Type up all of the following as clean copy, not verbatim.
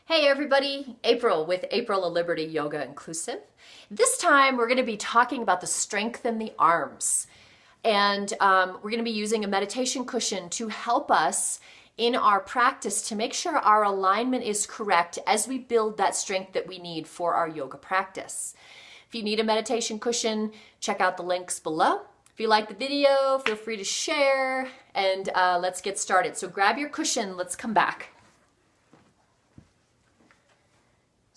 Hey everybody, April with April of Liberty Yoga Inclusive. This time we're going to be talking about the strength in the arms. And we're going to be using a meditation cushion to help us in our practice to make sure our alignment is correct as we build that strength that we need for our yoga practice. If you need a meditation cushion, check out the links below. If you like the video, feel free to share, and let's get started. So grab your cushion, let's come back.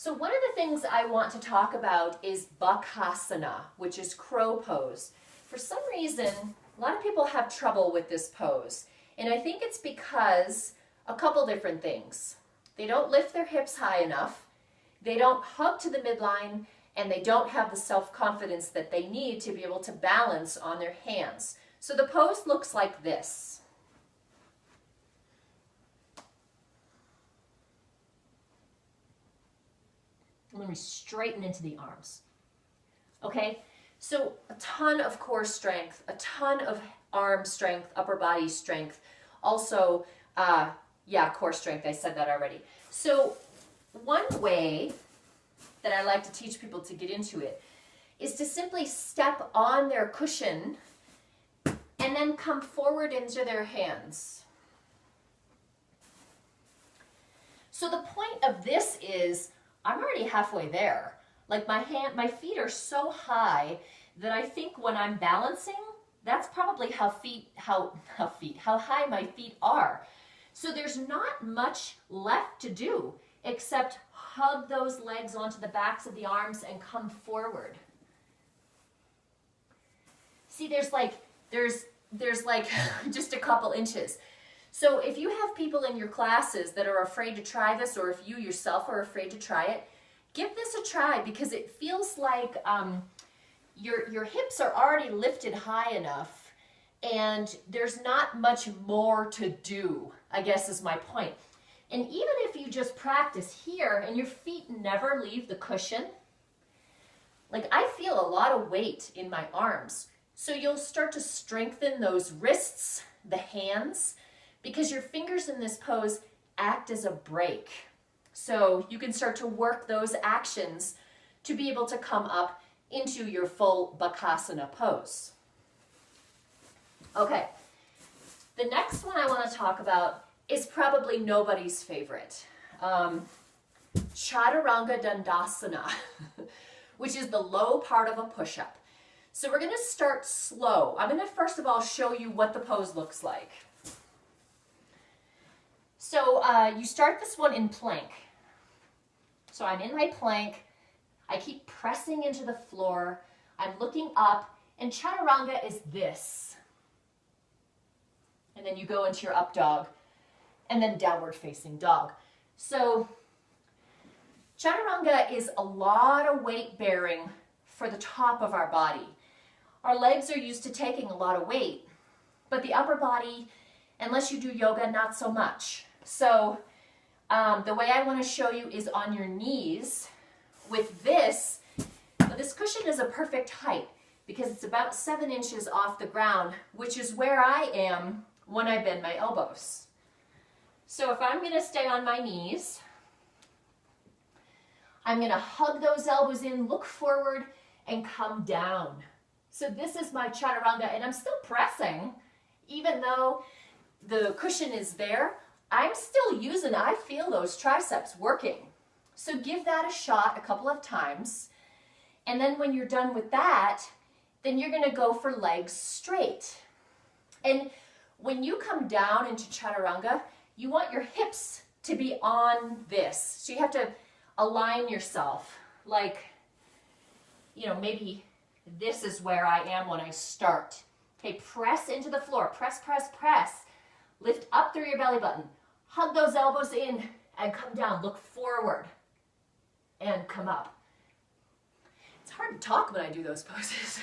So one of the things I want to talk about is Bakasana, which is crow pose. For some reason, a lot of people have trouble with this pose. And I think it's because a couple different things. They don't lift their hips high enough, they don't hug to the midline, and they don't have the self-confidence that they need to be able to balance on their hands. So the pose looks like this. Let me straighten into the arms. Okay, so a ton of core strength, a ton of arm strength, upper body strength. Also, core strength, I said that already. So one way that I like to teach people to get into it is to simply step on their cushion and then come forward into their hands. So the point of this is I'm already halfway there. Like my feet are so high that I think when I'm balancing, that's probably how high my feet are. So there's not much left to do except hug those legs onto the backs of the arms and come forward. See, there's like just a couple inches. So if you have people in your classes that are afraid to try this, or if you yourself are afraid to try it, give this a try because it feels like your hips are already lifted high enough and there's not much more to do, I guess is my point. And even if you just practice here and your feet never leave the cushion, like I feel a lot of weight in my arms. So you'll start to strengthen those wrists, the hands, because your fingers in this pose act as a brake. So you can start to work those actions to be able to come up into your full Bakasana pose. Okay, the next one I want to talk about is probably nobody's favorite. Chaturanga Dandasana, which is the low part of a push-up. So we're going to start slow. I'm going to first of all show you what the pose looks like. So you start this one in plank. So I'm in my plank, I keep pressing into the floor, I'm looking up, and Chaturanga is this. And then you go into your up dog, and then downward facing dog. So Chaturanga is a lot of weight bearing for the top of our body. Our legs are used to taking a lot of weight, but the upper body, unless you do yoga, not so much. So the way I want to show you is on your knees with this. This cushion is a perfect height because it's about 7 inches off the ground, which is where I am when I bend my elbows. So if I'm going to stay on my knees, I'm going to hug those elbows in, look forward, and come down. So this is my Chaturanga, and I'm still pressing, even though the cushion is there. I'm still using, I feel those triceps working. So give that a shot a couple of times. And then when you're done with that, then you're going to go for legs straight. And when you come down into Chaturanga, you want your hips to be on this. So you have to align yourself. Like, you know, maybe this is where I am when I start. Okay, press into the floor. Press, press, press. Lift up through your belly button. Hug those elbows in and come down. Look forward and come up. It's hard to talk when I do those poses.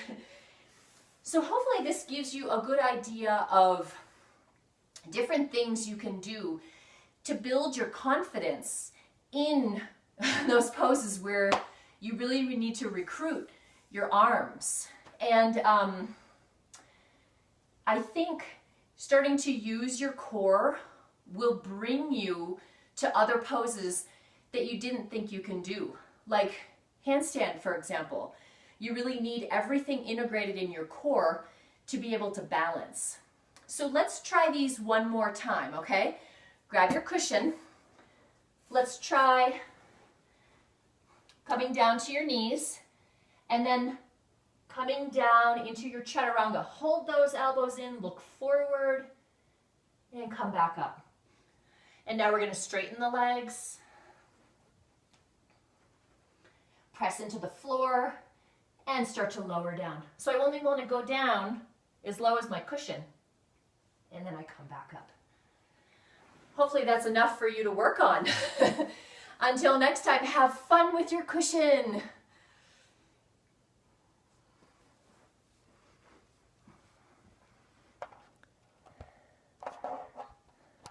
So hopefully this gives you a good idea of different things you can do to build your confidence in those poses where you really need to recruit your arms. And I think starting to use your core will bring you to other poses that you didn't think you can do. Like handstand, for example. You really need everything integrated in your core to be able to balance. So let's try these one more time, okay? Grab your cushion. Let's try coming down to your knees and then coming down into your chaturanga. Hold those elbows in, look forward, and come back up. And now we're going to straighten the legs. Press into the floor and start to lower down. So I only want to go down as low as my cushion, and then I come back up. Hopefully that's enough for you to work on. Until next time, have fun with your cushion.